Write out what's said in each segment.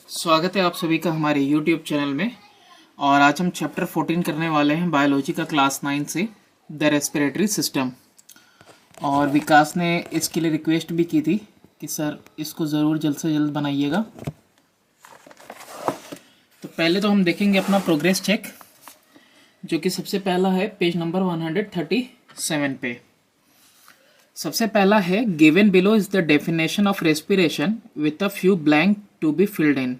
स्वागत है आप सभी का हमारे YouTube चैनल में। और आज हम चैप्टर 14 करने वाले हैं बायोलॉजी का क्लास 9 से द रेस्पिरेटरी सिस्टम। और विकास ने इसके लिए रिक्वेस्ट भी की थी कि सर इसको ज़रूर जल्द से जल्द बनाइएगा। तो पहले तो हम देखेंगे अपना प्रोग्रेस चेक, जो कि सबसे पहला है पेज नंबर 137 पे। सबसे पहला है given below is the definition of respiration with a few blank to be filled in.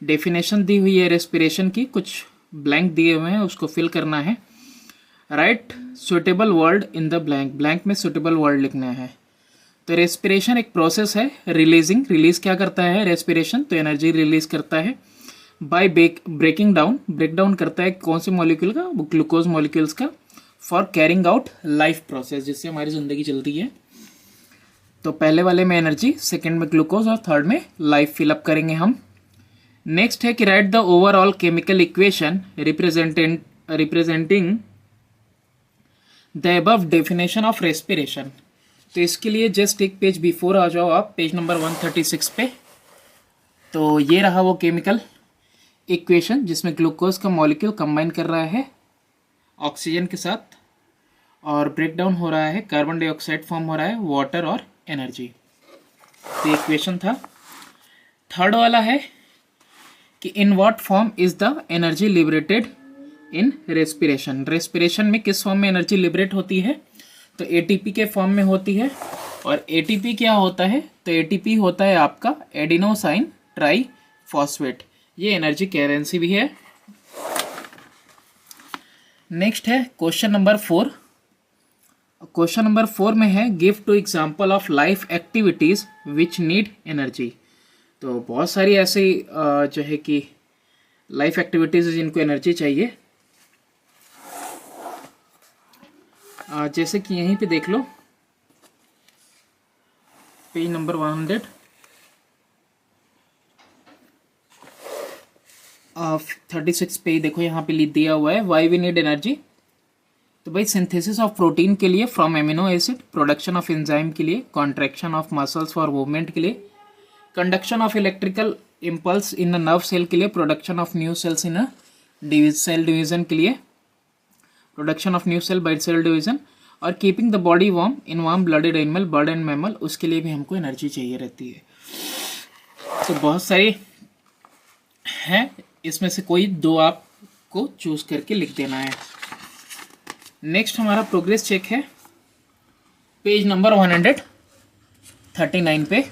Definition दी हुई है रेस्पिरेशन की, कुछ ब्लैंक दिए हुए हैं, उसको फिल करना है। Right suitable word in the blank, blank में सुटेबल वर्ड लिखना है। तो रेस्पिरेशन एक प्रोसेस है रिलीजिंग, रिलीज क्या करता है रेस्पिरेशन, तो एनर्जी रिलीज करता है। By breaking down, break down करता है कौन से मॉलिक्यूल का, ग्लूकोज मॉलिक्यूल्स का। For carrying out life process, जिससे हमारी ज़िंदगी चलती है। तो पहले वाले में एनर्जी, सेकंड में ग्लूकोज और थर्ड में लाइफ फिलअप करेंगे हम। नेक्स्ट है कि write the overall chemical equation representing the above definition of respiration. तो इसके लिए जस्ट एक पेज बिफोर आ जाओ आप, पेज नंबर 136 पे। तो ये रहा वो केमिकल इक्वेशन जिसमें ग्लूकोज का मॉलिक्यूल कंबाइन कर रहा है ऑक्सीजन के साथ और ब्रेक डाउन हो रहा है, कार्बन डाइऑक्साइड फॉर्म हो रहा है, वाटर और एनर्जी। तो इक्वेशन था। थर्ड वाला है कि in what form is the energy liberated in respiration. Respiration में किस फॉर्म में एनर्जी लिबरेट होती है, तो एटीपी के फॉर्म में होती है। और एटीपी क्या होता है, तो एटीपी होता है आपका एडिनोसाइन ट्राई फॉस्फेट। ये एनर्जी करेंसी भी है। नेक्स्ट है क्वेश्चन नंबर 4। क्वेश्चन नंबर 4 में है give two example of life activities which need energy. तो बहुत सारी ऐसी जो है कि लाइफ एक्टिविटीज जिनको एनर्जी चाहिए। जैसे कि यहीं पे देख लो पेज नंबर 136 पे देखो, यहाँ पे लिख दिया हुआ है वाई वी नीड एनर्जी। तो भाई सिंथेसिस ऑफ प्रोटीन के लिए, from amino acid, production of enzyme के लिए, contraction of muscles for movement के लिए, conduction of electrical impulse in a nerve cell के लिए, production of new cells in a cell division के लिए, production of new cell by cell division, और keeping the body warm in warm blooded animal, bird and mammal, उसके लिए भी हमको energy चाहिए रहती है। तो बहुत सारी हैं, इसमें से कोई दो आपको चूज करके लिख देना है। नेक्स्ट हमारा प्रोग्रेस चेक है पेज नंबर 139 पे।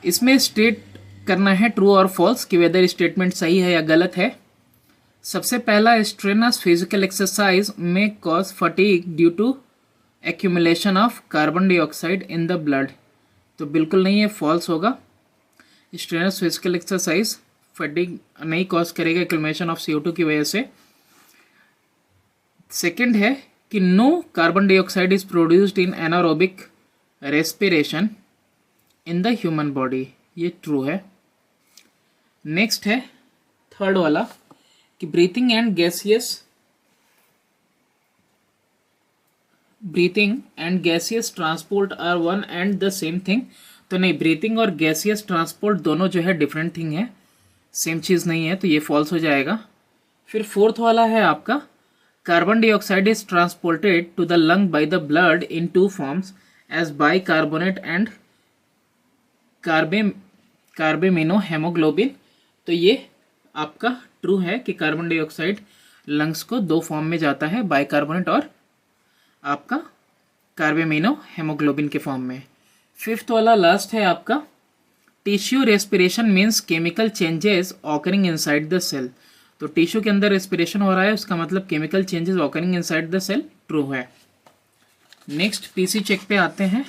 इसमें स्टेट करना है ट्रू और फॉल्स कि वेदर स्टेटमेंट सही है या गलत है। सबसे पहला, स्ट्रेनस फिजिकल एक्सरसाइज में cause fatigue due to accumulation of carbon dioxide in the blood. तो बिल्कुल नहीं है, फॉल्स होगा। स्ट्रेनस फिजिकल एक्सरसाइज फटीग नहीं कॉज करेगा एक्यूमुलेशन ऑफ CO2 की वजह से। सेकेंड है कि no carbon dioxide is produced in anaerobic respiration in the human body, ये ट्रू है। नेक्स्ट है थर्ड वाला कि breathing and gaseous transport are one and the same thing. तो नहीं, ब्रीथिंग और गैसियस ट्रांसपोर्ट दोनों जो है डिफरेंट थिंग है, सेम चीज़ नहीं है, तो ये फॉल्स हो जाएगा। फिर फोर्थ वाला है आपका carbon dioxide is transported to the lung by the blood in two forms as bicarbonate and carbamino haemoglobin. तो ये आपका ट्रू है कि कार्बन डाइऑक्साइड लंग्स को दो फॉर्म में जाता है, बाइकार्बोनेट और आपका कार्बेमिनो हेमोग्लोबिन के फॉर्म में। फिफ्थ वाला लास्ट है आपका tissue respiration means chemical changes occurring inside the cell. तो टिश्यू के अंदर रेस्पिरेशन हो रहा है, उसका मतलब chemical changes occurring inside the cell, true है। नेक्स्ट पीसी चेक पे आते हैं।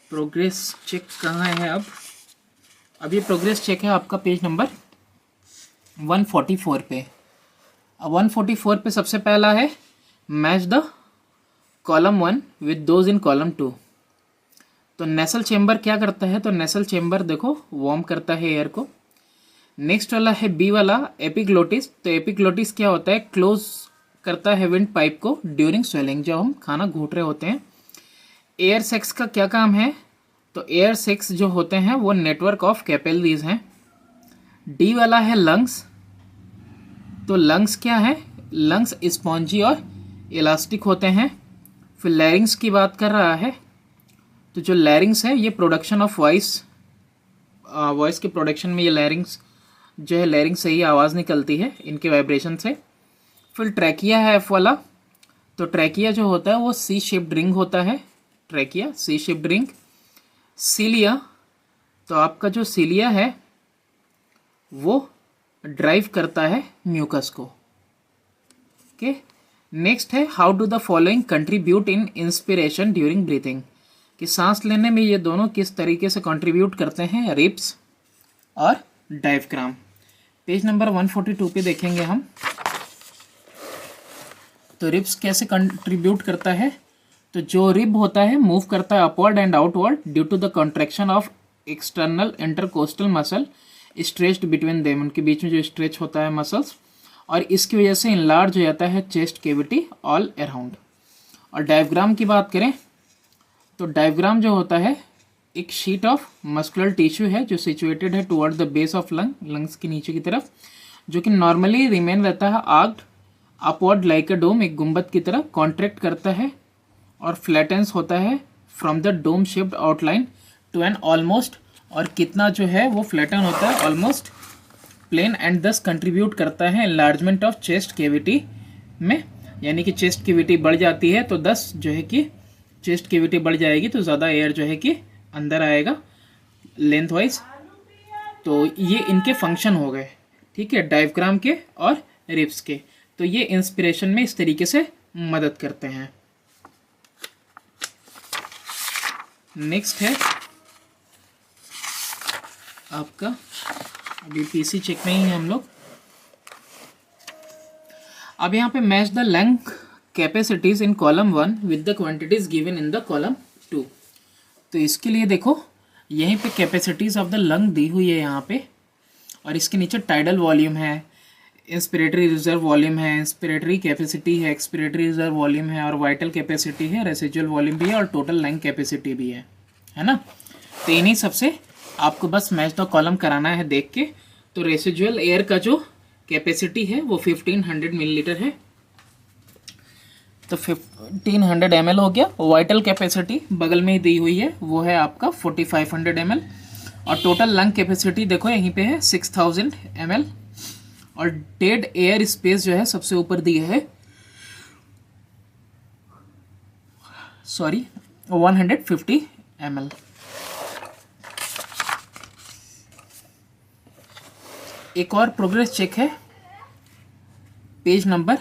प्रोग्रेस चेक कहाँ है अब ये प्रोग्रेस चेक है आपका पेज नंबर 144 पे। अब 144 पे सबसे पहला है match the column 1 with those in column 2। तो नेसल चेम्बर क्या करता है, तो नेसल चेम्बर देखो वार्म करता है एयर को। नेक्स्ट वाला है बी वाला एपिग्लोटिस। तो एपिग्लोटिस क्या होता है, क्लोज करता है विंड पाइप को ड्यूरिंग स्वेलिंग, जब हम खाना घोट रहे होते हैं। एयर सेक्स का क्या काम है, तो एयर 6 जो होते हैं वो नेटवर्क ऑफ कैपिलरीज हैं। डी वाला है लंग्स। तो लंग्स क्या है, लंग्स स्पॉन्जी और इलास्टिक होते हैं। फिर लैरिंग्स की बात कर रहा है, तो जो लैरिंग्स है ये प्रोडक्शन ऑफ वॉइस के प्रोडक्शन में ये लैरिंग्स जो है, लैरिंग्स से ही आवाज़ निकलती है इनके वाइब्रेशन से। फिर ट्रैकिया है एफ वाला। तो ट्रैकिया जो होता है वो सी शेप्ड रिंग होता है, ट्रैकिया सी शेप्ड रिंग। सीलिया, तो आपका जो सीलिया है वो ड्राइव करता है म्यूकस को। ओके, नेक्स्ट है how do the following contribute in inspiration during breathing, कि सांस लेने में ये दोनों किस तरीके से कंट्रीब्यूट करते हैं, रिब्स और डायफ्राम। पेज नंबर 142 पे देखेंगे हम। तो रिब्स कैसे कंट्रीब्यूट करता है, तो जो रिब होता है मूव करता है upward and outward due to the contraction of external intercostal muscle stretched between them, उनके बीच में जो स्ट्रेच होता है मसल्स, और इसकी वजह से इनलार्ज हो जाता है चेस्ट कैविटी ऑल अराउंड। और डायफ्राम की बात करें तो डायफ्राम जो होता है एक शीट ऑफ मस्कुलर टिश्यू है जो सिचुएटेड है toward the base of lungs के नीचे की तरफ, जो कि नॉर्मली रिमेन रहता है आर्क्ड अपवर्ड लाइक अ डोम, एक गुंबद की तरह कॉन्ट्रैक्ट करता है और फ्लैटेंस होता है from the dome shaped outline to an almost, और कितना जो है वो फ्लैटन होता है almost plane, and this contribute करता है एनलार्जमेंट ऑफ चेस्ट कैविटी में, यानी कि चेस्ट कैविटी बढ़ जाती है तो 10 जो है कि चेस्ट कैविटी बढ़ जाएगी तो ज़्यादा एयर जो है कि अंदर आएगा लेंथ वाइज। तो ये इनके फंक्शन हो गए, ठीक है, डायफ्राम के और रिब्स के। तो ये इंस्पिरेशन में इस तरीके से मदद करते हैं। नेक्स्ट है आपका, अभी पीसी चेक में ही है हम लोग। अब यहाँ पे match the lung capacities in column 1 with the quantities given in the column 2। तो इसके लिए देखो यहीं पे कैपेसिटीज ऑफ द लंग दी हुई है यहाँ पे, और इसके नीचे टाइडल वॉल्यूम है, इंस्पिरेटरी रिजर्व वॉल्यूम है, इंस्पिरेटरी कैपेसिटी है, एक्सपिरेटरी रिजर्व वॉल्यूम है, और वाइटल कैपेसिटी है, रेसिजुअल वॉल्यूम भी है, और टोटल लंग कैपेसिटी भी है ना। तो इन्हीं सबसे आपको बस मैच द कॉलम कराना है देख के। तो रेसिजुअल एयर का जो कैपेसिटी है वो 1500 मिलीलीटर है, तो 1500 ml हो गया। वाइटल कैपेसिटी बगल में ही दी हुई है, वो है आपका 4500 ml, और टोटल लंग कैपेसिटी देखो यहीं पे है 6000 ml, और डेड एयर स्पेस जो है सबसे ऊपर दिया है 150 ml। एक और प्रोग्रेस चेक है पेज नंबर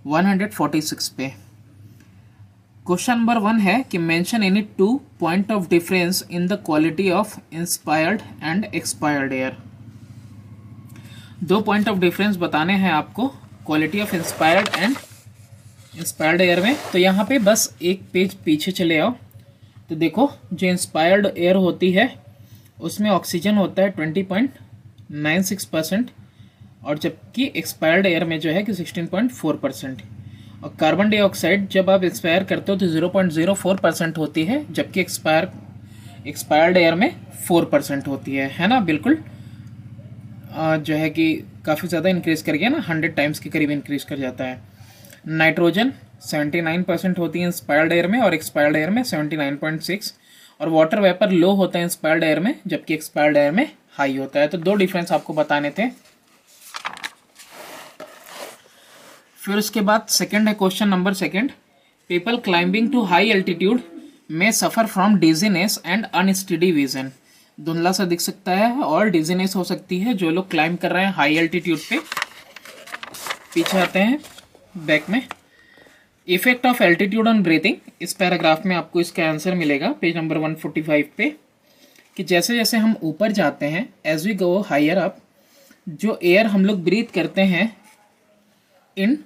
146 पे। क्वेश्चन नंबर 1 है कि mention any 2 point of difference in the quality of inspired and expired air. 2 point of difference बताने हैं आपको quality of inspired and inspired air में। तो यहाँ पे बस एक पेज पीछे चले आओ, तो देखो जो इंस्पायर्ड एयर होती है उसमें ऑक्सीजन होता है 20.96%, और जबकि एक्सपायर्ड एयर में जो है कि 16.4%, और कार्बन डाइऑक्साइड जब आप एक्सपायर करते हो तो 0.04% होती है, जबकि एक्सपायर्ड एयर में 4% होती है ना। बिल्कुल जो है कि काफ़ी ज़्यादा इंक्रीज़ कर गया ना, 100 टाइम्स के करीब इंक्रीज़ कर जाता है। नाइट्रोजन 79% होती है इंस्पायर्ड एयर में, और एक्सपायर्ड एयर में 79.6, और वाटर वेपर लो होता है इंस्पायर्ड एयर में, जबकि एक्सपायर्ड एयर में हाई होता है। तो 2 डिफरेंस आपको बताने थे। फिर उसके बाद सेकंड है question number 2, people climbing to high altitude में suffer from dizziness and unsteady vision. धुंधला सा दिख सकता है और डिजीनेस हो सकती है जो लोग क्लाइंब कर रहे हैं हाई एल्टीट्यूड पे। पीछे आते हैं बैक में, effect of altitude on breathing. इस पैराग्राफ में आपको इसका आंसर मिलेगा पेज नंबर 145 पे, कि जैसे जैसे हम ऊपर जाते हैं, as we go higher up, जो एयर हम लोग ब्रीथ करते हैं इन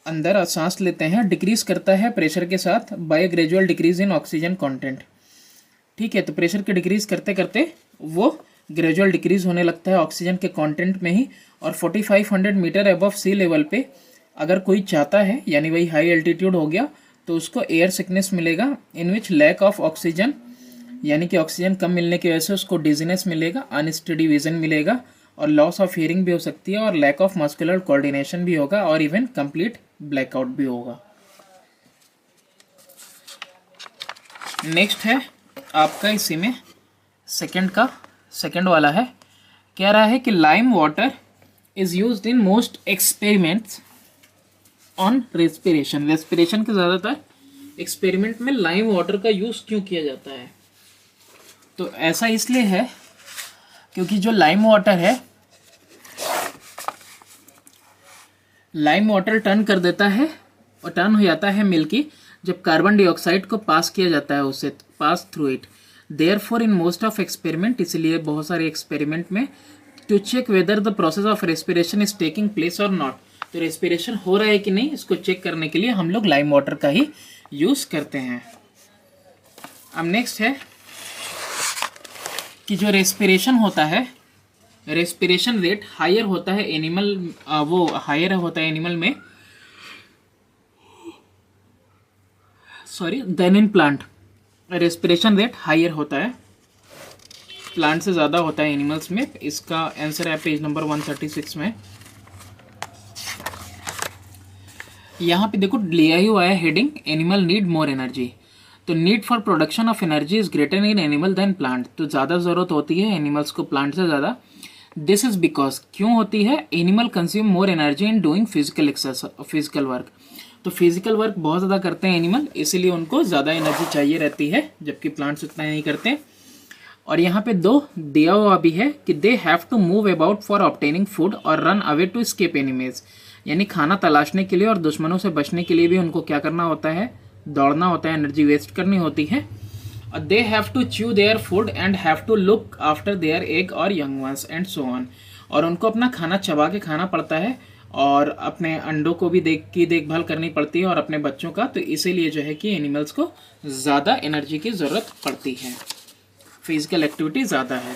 अंदर सांस लेते हैं, डिक्रीज करता है प्रेशर के साथ by gradual decrease in oxygen content. ठीक है, तो प्रेशर के डिक्रीज करते करते वो ग्रेजुअल डिक्रीज होने लगता है ऑक्सीजन के कंटेंट में ही, और 4500 मीटर अबव सी लेवल पे अगर कोई चाहता है, यानी वही हाई एल्टीट्यूड हो गया, तो उसको एयर सिकनेस मिलेगा, इन विच लैक ऑफ ऑक्सीजन, यानी कि ऑक्सीजन कम मिलने की वजह से उसको डिजीनेस मिलेगा, अनस्टडी विजन मिलेगा, और लॉस ऑफ हियरिंग भी हो सकती है, और लैक ऑफ मस्कुलर कोऑर्डिनेशन भी होगा, और इवन कंप्लीट ब्लैकआउट भी होगा। नेक्स्ट है आपका इसी में सेकंड वाला है, कह रहा है कि lime water is used in most experiments on respiration. Respiration के ज़्यादातर एक्सपेरिमेंट में लाइम वाटर का यूज़ क्यों किया जाता है? तो ऐसा इसलिए है क्योंकि जो लाइम वाटर है, लाइम वाटर टर्न कर देता है और टर्न हो जाता है मिल्की जब कार्बन डाइऑक्साइड को पास किया जाता है, उससे pass through it. Therefore in most of experiment, इसलिए बहुत सारे एक्सपेरिमेंट में, to check whether the process of respiration is taking place और नॉट, तो रेस्पिरेशन हो रहा है कि नहीं इसको चेक करने के लिए हम लोग लाइम वाटर का ही यूज़ करते हैं। अब नेक्स्ट है कि जो रेस्पिरेशन होता है, रेस्पिरेशन रेट हायर होता है एनिमल, वो हायर होता है एनिमल में, then in plant. Respiration rate higher होता है प्लांट से ज़्यादा होता है एनिमल्स में। इसका आंसर है पेज नंबर 136 में। यहाँ पे देखो लिया ही हुआ है heading, animal need more energy. तो need for production of energy is greater in animal than plant, तो ज़्यादा ज़रूरत होती है एनिमल्स को प्लांट से ज़्यादा। दिस इज बिकॉज, क्यों होती है? Animal consume more energy in doing physical work, तो फिजिकल वर्क बहुत ज़्यादा करते हैं एनिमल, इसीलिए उनको ज़्यादा एनर्जी चाहिए रहती है, जबकि प्लांट्स उतना नहीं करते। और यहाँ पे दो दिया हुआ भी है कि they have to move about for obtaining food और run away to escape enemies, यानी खाना तलाशने के लिए और दुश्मनों से बचने के लिए भी उनको क्या करना होता है? दौड़ना होता है, एनर्जी वेस्ट करनी होती है। और they have to chew their food and have to look after their egg और young ones and so on, और उनको अपना खाना चबा के खाना पड़ता है और अपने अंडों को भी देखभाल करनी पड़ती है और अपने बच्चों का, तो इसीलिए जो है कि एनिमल्स को ज़्यादा एनर्जी की ज़रूरत पड़ती है, फिजिकल एक्टिविटी ज़्यादा है।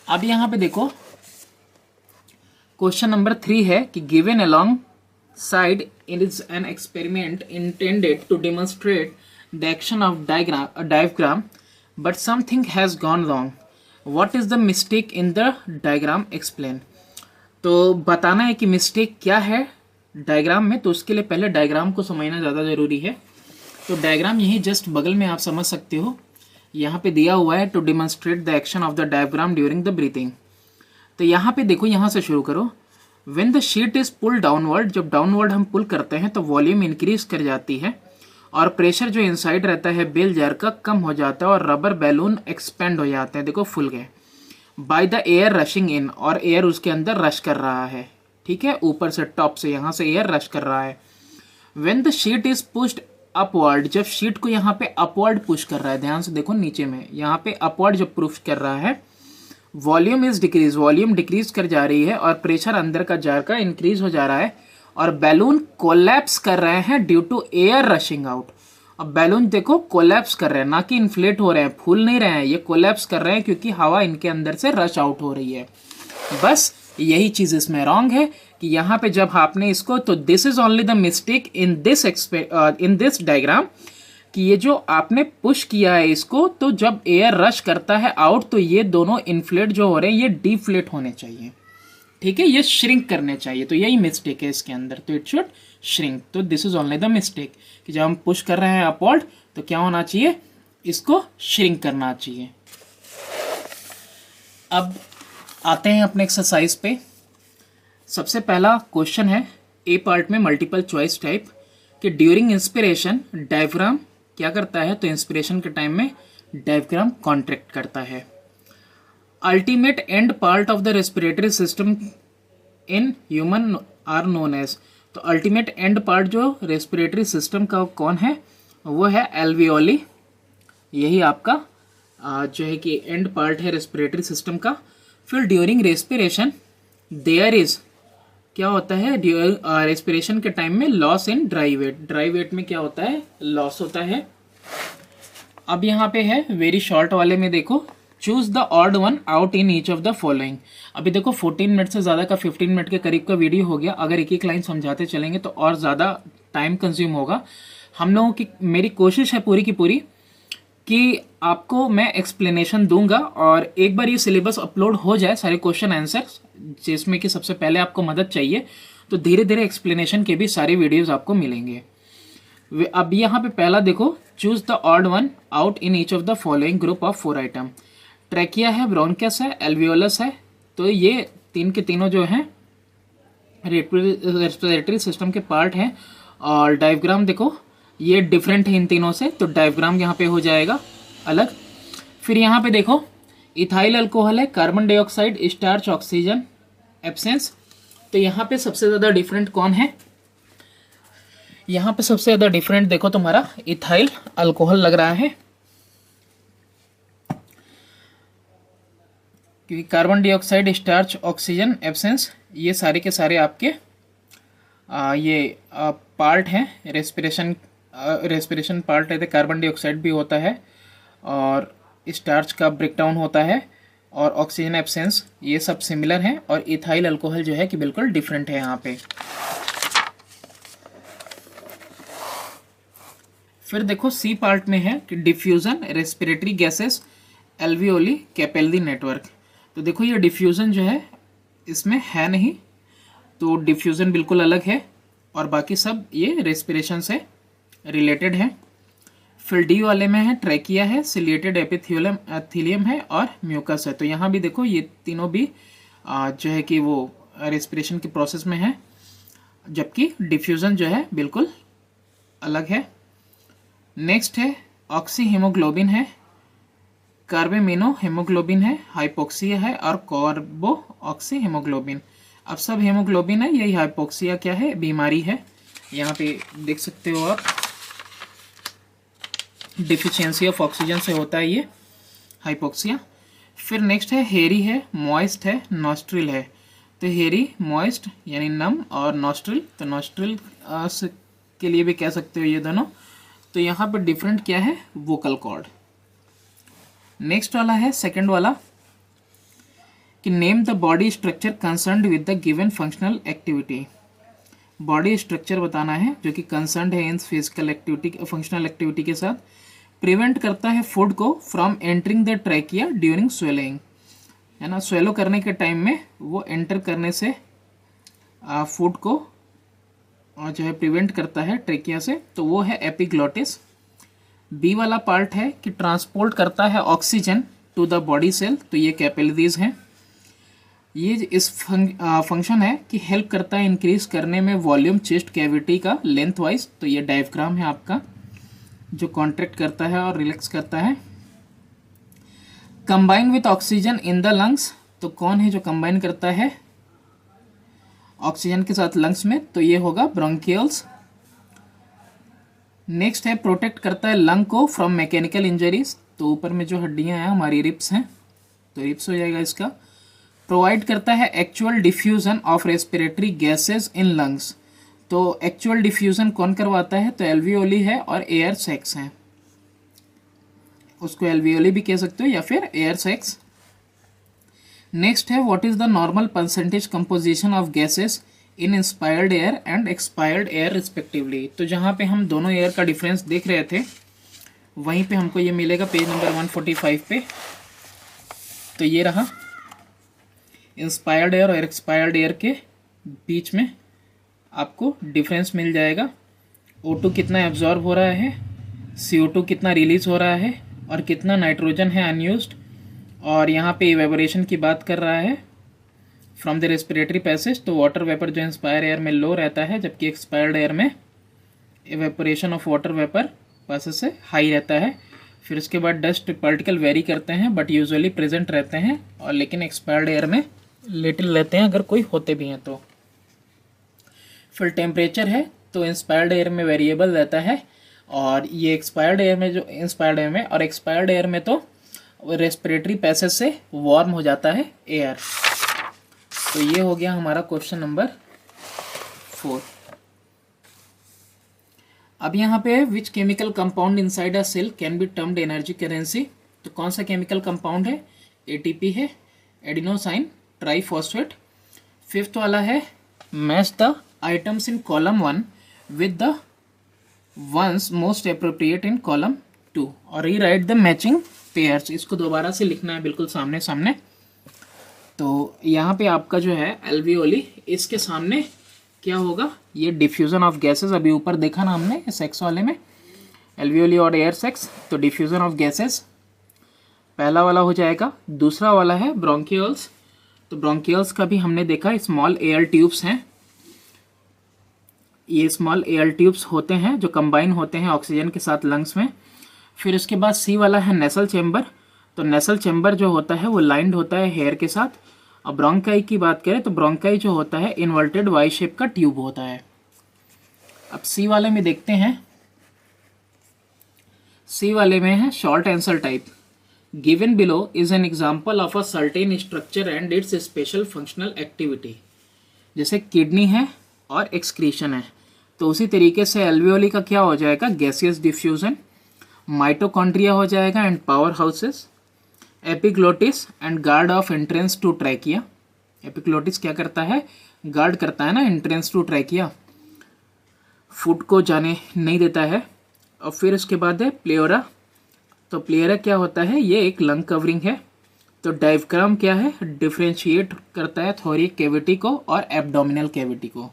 अब यहाँ पे देखो क्वेश्चन नंबर 3 है कि given alongside is an experiment intended to demonstrate the action of diagram but something has gone wrong, what is the mistake in the diagram, explain. तो बताना है कि मिस्टेक क्या है डायग्राम में, तो उसके लिए पहले डायग्राम को समझना ज़्यादा ज़रूरी है। तो डायग्राम यही जस्ट बगल में आप समझ सकते हो, यहाँ पे दिया हुआ है to demonstrate the action of the diagram during the breathing. तो यहाँ पे देखो, यहाँ से शुरू करो। When the sheet is pull downward, जब डाउनवर्ड हम पुल करते हैं तो वॉल्यूम इंक्रीज कर जाती है और प्रेशर जो इनसाइड रहता है बेल जार का कम हो जाता है और रबर बैलून एक्सपेंड हो जाते हैं, देखो फुल गए, बाय द एयर रशिंग इन, और एयर उसके अंदर रश कर रहा है, ठीक है, ऊपर से टॉप से यहाँ से एयर रश कर रहा है। When the sheet is pushed upward, जब शीट को यहाँ पे अपवर्ड पुश कर रहा है, ध्यान से देखो नीचे में, यहाँ पे अपवर्ड जब पुश कर रहा है, volume is decrease, volume decrease कर जा रही है और प्रेशर अंदर का जार का इंक्रीज हो जा रहा है और बैलून कोलैप्स कर रहे हैं due to air rushing out. अब बैलून देखो कोलैप्स कर रहे हैं, ना कि इन्फ्लेट हो रहे हैं, फूल नहीं रहे हैं, ये कोलैप्स कर रहे हैं क्योंकि हवा इनके अंदर से रश आउट हो रही है। बस यही चीज़ इसमें रॉन्ग है कि यहाँ पे जब आपने इसको, तो this is only the mistake in this diagram, कि ये जो आपने पुश किया है इसको, तो जब एयर रश करता है आउट तो ये दोनों इन्फ्लेट जो हो रहे हैं ये डिफ्लेट होने चाहिए, ठीक है, ये श्रिंक करने चाहिए, तो यही मिस्टेक है इसके अंदर, तो इट शुड श्रिंक। तो this is only the mistake कि जब हम पुश कर रहे हैं अपवर्ड तो क्या होना चाहिए, इसको श्रिंक करना चाहिए। अब आते हैं अपने एक्सरसाइज पे। सबसे पहला क्वेश्चन है ए पार्ट में मल्टीपल चॉइस टाइप, कि ड्यूरिंग इंस्पिरेशन डायफ्राम क्या करता है, तो इंस्पिरेशन के टाइम में डायफ्राम कॉन्ट्रैक्ट करता है। Ultimate end part of the respiratory system in human are known as, तो अल्टीमेट एंड पार्ट जो रेस्पिरेटरी सिस्टम का कौन है, वो है एल्वियोली, यही आपका जो है कि एंड पार्ट है रेस्पिरेटरी सिस्टम का। फिर ड्यूरिंग रेस्पिरेशन देयर इज, क्या होता है रेस्पिरेशन के टाइम में, loss in dry weight, dry weight में क्या होता है, लॉस होता है। अब यहाँ पे है वेरी शॉर्ट वाले में देखो, choose the odd one out in each of the following. अभी देखो 14 मिनट से ज़्यादा का 15 मिनट के करीब का वीडियो हो गया, अगर एक एक लाइन समझाते चलेंगे तो और ज़्यादा टाइम कंज्यूम होगा। हम लोगों की मेरी कोशिश है पूरी की पूरी कि आपको मैं एक्सप्लेनेशन दूंगा, और एक बार ये सिलेबस अपलोड हो जाए सारे क्वेश्चन आंसर, जिसमें कि सबसे पहले आपको मदद चाहिए, तो धीरे धीरे एक्सप्लेनेशन के भी सारे वीडियोस आपको मिलेंगे। अब यहाँ पे पहला देखो, choose the odd one out in each of the following group of 4 item. Trachea है, ब्रोंकस है, एल्वियोलस है, तो ये तीन के तीनों जो हैं रेस्पिरेटरी सिस्टम के पार्ट हैं। और डायग्राम देखो ये डिफरेंट है इन तीनों से, तो डायग्राम यहाँ पे हो जाएगा अलग। फिर यहाँ पे देखो इथाइल अल्कोहल है, carbon dioxide, starch, oxygen absence. तो यहाँ पे सबसे ज़्यादा डिफरेंट कौन है? यहाँ पे सबसे ज़्यादा डिफरेंट देखो तुम्हारा इथाइल अल्कोहल लग रहा है, क्योंकि carbon dioxide, starch, oxygen absence ये सारे के सारे आपके ये पार्ट हैं, रेस्पिरेशन पार्ट रहते। कार्बन डाइऑक्साइड भी होता है और स्टार्च का ब्रेकडाउन होता है और ऑक्सीजन एब्सेंस, ये सब सिमिलर हैं। और इथाइल अल्कोहल जो है कि बिल्कुल डिफरेंट है यहाँ पे। फिर देखो सी पार्ट में है कि diffusion, respiratory gases, alveoli, capillary network. तो देखो ये डिफ्यूजन जो है इसमें है नहीं, तो डिफ्यूजन बिल्कुल अलग है, और बाकी सब ये रेस्पिरेशन से रिलेटेड है। फिर डी वाले में है ट्रैकिया है, सिलिएटेड एपिथेलियम है और म्यूकस है। तो यहाँ भी देखो ये तीनों भी जो है कि वो रेस्पिरेशन की प्रोसेस में है, जबकि डिफ्यूजन जो है बिल्कुल अलग है। नेक्स्ट है ऑक्सी हीमोग्लोबिन है, कार्बेमिनो हीमोग्लोबिन है, हाइपोक्सिया है और कार्बो ऑक्सी हीमोग्लोबिन। अब सब हीमोग्लोबिन है, यही हाइपोक्सिया क्या है? बीमारी है। यहाँ पे देख सकते हो आप, डिफिशियंसी ऑफ ऑक्सीजन से होता है ये हाइपोक्सिया। फिर नेक्स्ट है हेरी है, मॉइस्ट है, नॉस्ट्रिल है। तो हेरी मॉइस्ट यानी नम, और नॉस्ट्रिल तो नॉस्ट्रिल के लिए भी कह सकते हो ये दोनों। तो यहाँ पे डिफरेंट क्या है? Vocal cord. नेक्स्ट वाला है सेकंड वाला कि name the body structure concerned with the given functional activity. Body structure बताना है जो कि कंसर्न्ड है in physical activity, functional activity के साथ। प्रिवेंट करता है फूड को from entering the trachea during swelling, है ना, स्वेलो करने के टाइम में वो एंटर करने से फूड को जो है प्रिवेंट करता है ट्रैकिया से, तो वो है एपिग्लॉटिस। बी वाला पार्ट है कि ट्रांसपोर्ट करता है oxygen to the body cell, तो ये कैपिलरीज हैं। ये इस फंक्शन है कि हेल्प करता है इंक्रीज करने में वॉल्यूम चेस्ट कैविटी का लेंथ वाइज, तो ये डायफ्राम है आपका जो कॉन्ट्रैक्ट करता है और रिलैक्स करता है। Combine with oxygen in the lungs, तो कौन है जो कंबाइन करता है ऑक्सीजन के साथ लंग्स में? तो ये होगा ब्रोंकियल्स। नेक्स्ट है प्रोटेक्ट करता है लंग को फ्रॉम मैकेनिकल इंजरीज, तो ऊपर में जो हड्डियां हैं हमारी रिब्स हैं, तो रिब्स हो जाएगा इसका। प्रोवाइड करता है actual diffusion of respiratory gases in lungs, तो एक्चुअल डिफ्यूजन कौन करवाता है? तो एल्वियोली है और एयर सैक्स हैं, उसको एल्वियोली भी कह सकते हो या फिर एयर सैक्स। नेक्स्ट है what is the normal percentage composition of gases in inspired air and expired air respectively. तो जहाँ पे हम दोनों एयर का डिफरेंस देख रहे थे वहीं पे हमको ये मिलेगा पेज नंबर 145 पे। तो ये रहा इंस्पायर्ड एयर और एक्सपायर्ड एयर के बीच में आपको डिफरेंस मिल जाएगा। O2 कितना एब्जॉर्ब हो रहा है, CO2 कितना रिलीज हो रहा है और कितना नाइट्रोजन है अनयूज्ड। और यहाँ पे इवेपोरेशन की बात कर रहा है फ्रॉम द रेस्पिरेटरी पैसेज, तो वाटर वेपर जो इंस्पायर एयर में लो रहता है, जबकि एक्सपायर्ड एयर में evaporation of water vapour passage से हाई रहता है। फिर उसके बाद डस्ट पार्टिकल वेरी करते हैं बट यूजुअली प्रेजेंट रहते हैं, और लेकिन एक्सपायर्ड एयर में लिटिल रहते हैं अगर कोई होते भी हैं तो। फिर टेम्परेचर है तो इंस्पायर्ड एयर में वेरिएबल रहता है, और ये एक्सपायर्ड एयर में जो इंस्पायर्ड एयर में और एक्सपायर्ड एयर में तो रेस्पिरेटरी पैसेज से वार्म हो जाता है एयर। तो ये हो गया हमारा क्वेश्चन नंबर 4। अब यहाँ पे which chemical compound inside a cell can be termed energy currency, तो कौन सा केमिकल कंपाउंड है? ATP है, एडिनोसाइन ट्राइफॉस्फेट। फिफ्थ वाला है match the items in column 1 with the ones most appropriate in column 2 और रीराइट द मैचिंग पेयर्स। इसको दोबारा से लिखना है बिल्कुल सामने सामने। तो यहाँ पे आपका जो है एल्वियोली, इसके सामने क्या होगा, ये डिफ्यूज़न ऑफ गैसेस अभी ऊपर देखा ना हमने सेक्स वाले में, एल्वियोली और एयर सेक्स। तो डिफ्यूज़न ऑफ गैसेस पहला वाला हो जाएगा। दूसरा वाला है ब्रोंकियल्स। तो ब्रोंकियल्स का भी हमने देखा स्मॉल एयर ट्यूब्स हैं, ये स्मॉल एयर ट्यूब्स होते हैं जो कंबाइन होते हैं ऑक्सीजन के साथ लंग्स में। फिर उसके बाद सी वाला है नेसल चैम्बर। तो नेसल चैम्बर जो होता है वो लाइंड होता है हेयर के साथ। अब ब्रोंकाई की बात करें तो ब्रोंकाई जो होता है इन्वर्टेड वाई शेप का ट्यूब होता है। अब सी वाले में देखते हैं, सी वाले में है short answer type. Given below is an example of a certain structure and it's special functional activity. जैसे किडनी है और एक्सक्रीशन है, तो उसी तरीके से एल्वियोली का क्या हो जाएगा, गैसियस डिफ्यूजन। माइटोकॉन्ड्रिया हो जाएगा and powerhouses. Epiglottis and guard of entrance to trachea. Epiglottis क्या करता है, गार्ड करता है ना एंट्रेंस टू ट्रैकिया, फूड को जाने नहीं देता है। और फिर उसके बाद है प्लेयोरा। तो प्लेयोरा क्या होता है, ये एक लंग कवरिंग है। तो डायफ्राम क्या है, डिफ्रेंशिएट करता है थोरिएक कैविटी को और एब्डोमिनल कैविटी को।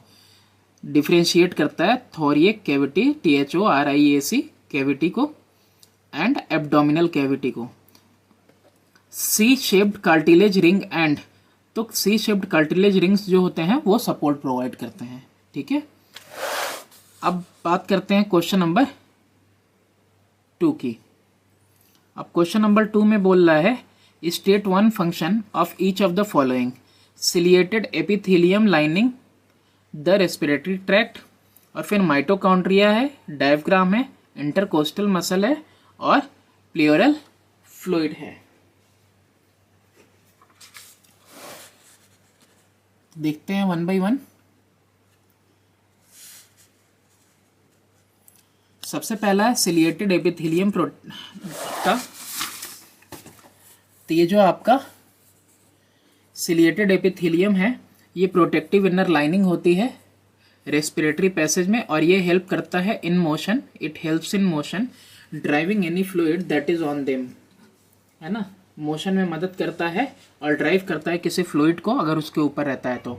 डिफ्रेंशिएट करता है थोरिएक कैविटी THORIAC कैविटी को एंड एब्डोमिनल कैविटी को। C shaped cartilage ring and, तो सी शेप्ड कार्टिलेज रिंग्स जो होते हैं वो सपोर्ट प्रोवाइड करते हैं। ठीक है, अब बात करते हैं क्वेश्चन नंबर 2 की। अब क्वेश्चन नंबर 2 में बोल रहा है state one function of each of the following. Ciliated epithelium lining the respiratory tract, और फिर माइटोकॉन्ड्रिया है, डायफ्राम है, इंटरकोस्टल मसल है और प्लेयोरल फ्लूइड है। देखते हैं वन बाय वन। सबसे पहला है सिलिएटेड एपिथेलियम का। तो ये जो आपका सिलिएटेड एपिथेलियम है, ये प्रोटेक्टिव इनर लाइनिंग होती है रेस्पिरेटरी पैसेज में, और ये हेल्प करता है in motion, it helps in motion driving any fluid that is on them, है ना। मोशन में मदद करता है और ड्राइव करता है किसी फ्लूइड को अगर उसके ऊपर रहता है तो।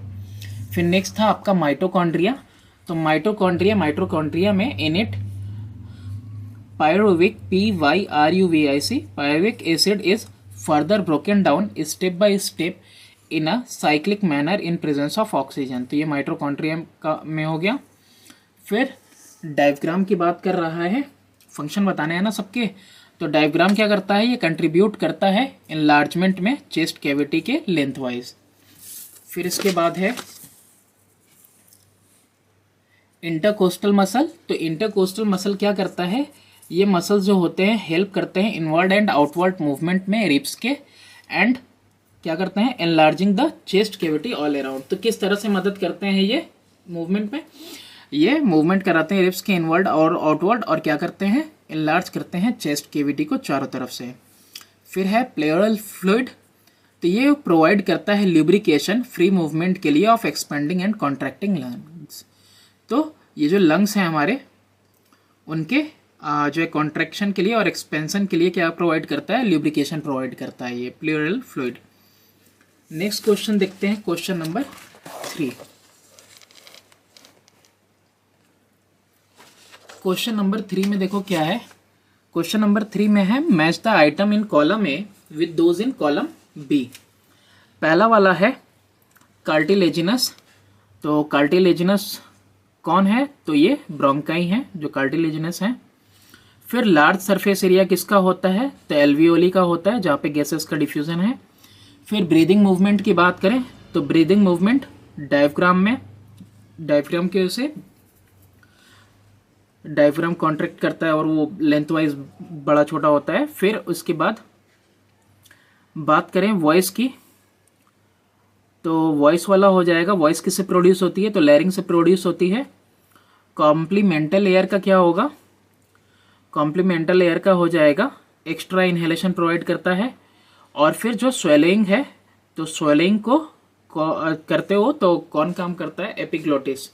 फिर नेक्स्ट था आपका माइटोकॉन्ड्रिया। तो माइटोकॉन्ड्रिया में init pyruvic PYRUVIC pyruvic acid is further broken down step by step in a cyclic manner in presence of oxygen. तो ये माइटोकॉन्ड्रिया का में हो गया। फिर डायफ्राम की बात कर रहा है, फंक्शन बताने हैं ना सबके। तो डायफ्राम क्या करता है, ये कंट्रीब्यूट करता है इनलार्जमेंट में चेस्ट कैविटी के लेंथ वाइज। फिर इसके बाद है इंटरकोस्टल मसल। तो इंटरकोस्टल मसल क्या करता है, ये मसल्स जो होते हैं हेल्प करते हैं इनवर्ड एंड आउटवर्ड मूवमेंट में रिब्स के, एंड क्या करते हैं enlarging the chest cavity all around. तो किस तरह से मदद करते हैं ये मूवमेंट में, ये मूवमेंट कराते हैं रिब्स के इनवर्ड और आउटवर्ड, और क्या करते हैं एनलार्ज करते हैं चेस्ट कैविटी को चारों तरफ से। फिर है प्लेयोरल फ्लूइड। तो ये प्रोवाइड करता है ल्यूब्रिकेशन फ्री मूवमेंट के लिए of expanding and contracting lungs. तो ये जो लंग्स हैं हमारे, उनके जो है कॉन्ट्रैक्शन के लिए और एक्सपेंशन के लिए क्या प्रोवाइड करता है, ल्यूब्रिकेशन प्रोवाइड करता है ये प्लेयोरल फ्लूइड। नेक्स्ट क्वेश्चन देखते हैं, क्वेश्चन नंबर 3। क्वेश्चन नंबर 3 में देखो क्या है। क्वेश्चन नंबर 3 में है match the item in column A with those in column B. पहला वाला है कार्टिलेजिनस। तो कार्टिलेजिनस कौन है, तो ये ब्रोंकाई हैं जो कार्टिलेजिनस हैं। फिर लार्ज सरफेस एरिया किसका होता है, तो एल्वियोली का होता है जहाँ पे गैसेस का डिफ्यूजन है। फिर ब्रीदिंग मूवमेंट की बात करें तो ब्रीदिंग मूवमेंट डायफ्राम में, डायफ्राम की वजह से डायफ्राम कॉन्ट्रैक्ट करता है और वो लेंथ वाइज बड़ा छोटा होता है। फिर उसके बाद बात करें वॉइस की, तो वॉइस वाला हो जाएगा, वॉइस किससे प्रोड्यूस होती है, तो लैरिंग से प्रोड्यूस होती है। कॉम्प्लीमेंटल एयर का क्या होगा, कॉम्प्लीमेंटल एयर का हो जाएगा एक्स्ट्रा इनहेलेशन प्रोवाइड करता है। और फिर जो स्वेलिंग है, तो स्वेलिंग को करते हो तो कौन काम करता है, एपिग्लोटिस,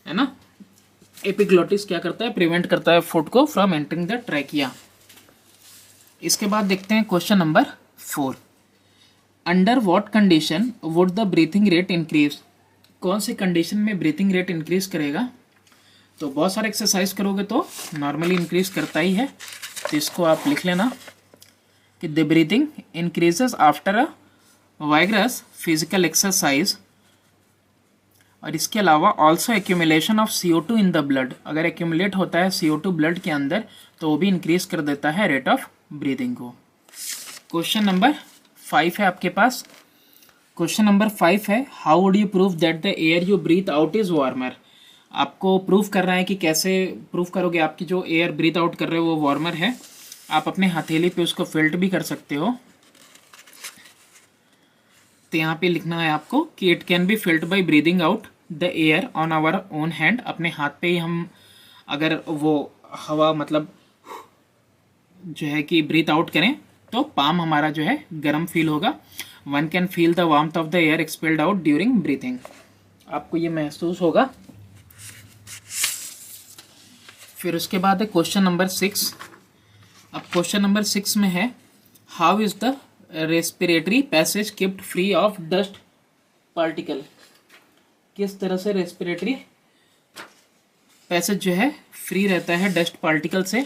है ना। एपिग्लोटिस क्या करता है, प्रिवेंट करता है फूड को फ्रॉम एंटरिंग द ट्रैकिया। इसके बाद देखते हैं question number 4, under what condition would the breathing rate increase, कौन सी कंडीशन में ब्रीथिंग रेट इंक्रीज करेगा। तो बहुत सारे एक्सरसाइज करोगे तो नॉर्मली इंक्रीज करता ही है, तो इसको आप लिख लेना कि the breathing increases after a vigorous physical exercise. और इसके अलावा also accumulation of CO2 in the blood, अगर एक्यूमुलेट होता है CO2 ब्लड के अंदर तो वो भी इंक्रीज कर देता है रेट ऑफ ब्रीदिंग को। क्वेश्चन नंबर 5 है आपके पास। क्वेश्चन नंबर 5 है, how would you prove that the air you breathe out is warmer. आपको प्रूव करना है कि कैसे प्रूव करोगे आपकी जो एयर ब्रीथ आउट कर रहे हो वो वार्मर है। आप अपने हथेली पे उसको फिल्ट भी कर सकते हो। तो यहाँ पे लिखना है आपको कि it can be felt by breathing out the air on our own hand, अपने हाथ पे ही हम अगर वो हवा मतलब जो है कि ब्रीथ आउट करें तो पाम हमारा जो है गर्म फील होगा। One can feel the warmth of the air expelled out during breathing, आपको ये महसूस होगा। फिर उसके बाद है क्वेश्चन नंबर 6। अब क्वेश्चन नंबर 6 में है, how is the respiratory passage keeped free of dust particle, किस तरह से रेस्पिरेटरी पैसेज जो है फ्री रहता है डस्ट पार्टिकल से।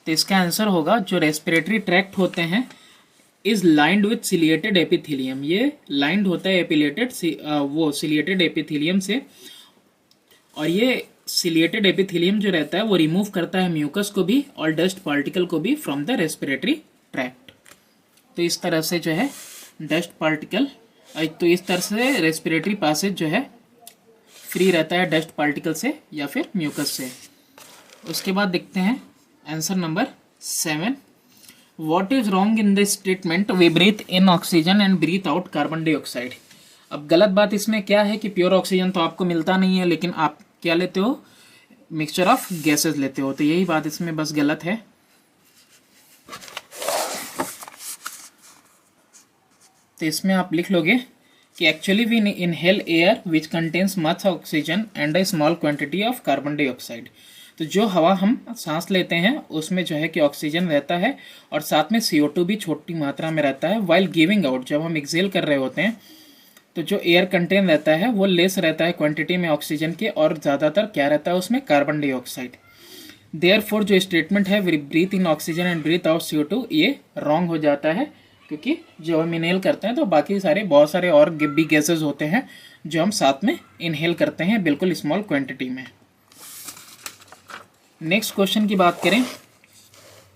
तो इसका आंसर होगा जो रेस्पिरेटरी ट्रैक्ट होते हैं is lined with ciliated epithelium, ये लाइंड होता है एपिलेटेड वो सिलिएटेड एपिथेलियम से। और ये सिलिएटेड एपिथेलियम जो रहता है वो रिमूव करता है म्यूकस को भी और डस्ट पार्टिकल को भी फ्रॉम द रेस्पिरेटरी ट्रैक्ट। तो इस तरह से जो है डस्ट पार्टिकल, तो इस तरह से रेस्पिरेटरी पैसेज जो है फ्री रहता है डस्ट पार्टिकल से या फिर म्यूकस से। उसके बाद देखते हैं answer number 7, what is wrong in this statement we breathe in oxygen and breathe out carbon dioxide. अब गलत बात इसमें क्या है कि प्योर ऑक्सीजन तो आपको मिलता नहीं है, लेकिन आप क्या लेते हो, मिक्सचर ऑफ गैसेस लेते हो। तो यही बात इसमें बस गलत है। तो इसमें आप लिख लोगे कि actually we inhale air which contains much oxygen and a small quantity of carbon dioxide. तो जो हवा हम सांस लेते हैं उसमें जो है कि ऑक्सीजन रहता है और साथ में CO2 भी छोटी मात्रा में रहता है। वाइल गिविंग आउट, जब हम एक्सेल कर रहे होते हैं तो जो एयर कंटेन रहता है वो लेस रहता है क्वांटिटी में ऑक्सीजन के, और ज़्यादातर क्या रहता है उसमें कार्बन डाइऑक्साइड। देयरफॉर जो स्टेटमेंट है breathe in oxygen and breathe out CO2, ये रॉन्ग हो जाता है, क्योंकि जब हम इनहेल करते हैं तो बाकी सारे बहुत सारे और भी गैसेज होते हैं जो हम साथ में इनहेल करते हैं बिल्कुल स्मॉल क्वांटिटी में। नेक्स्ट क्वेश्चन की बात करें,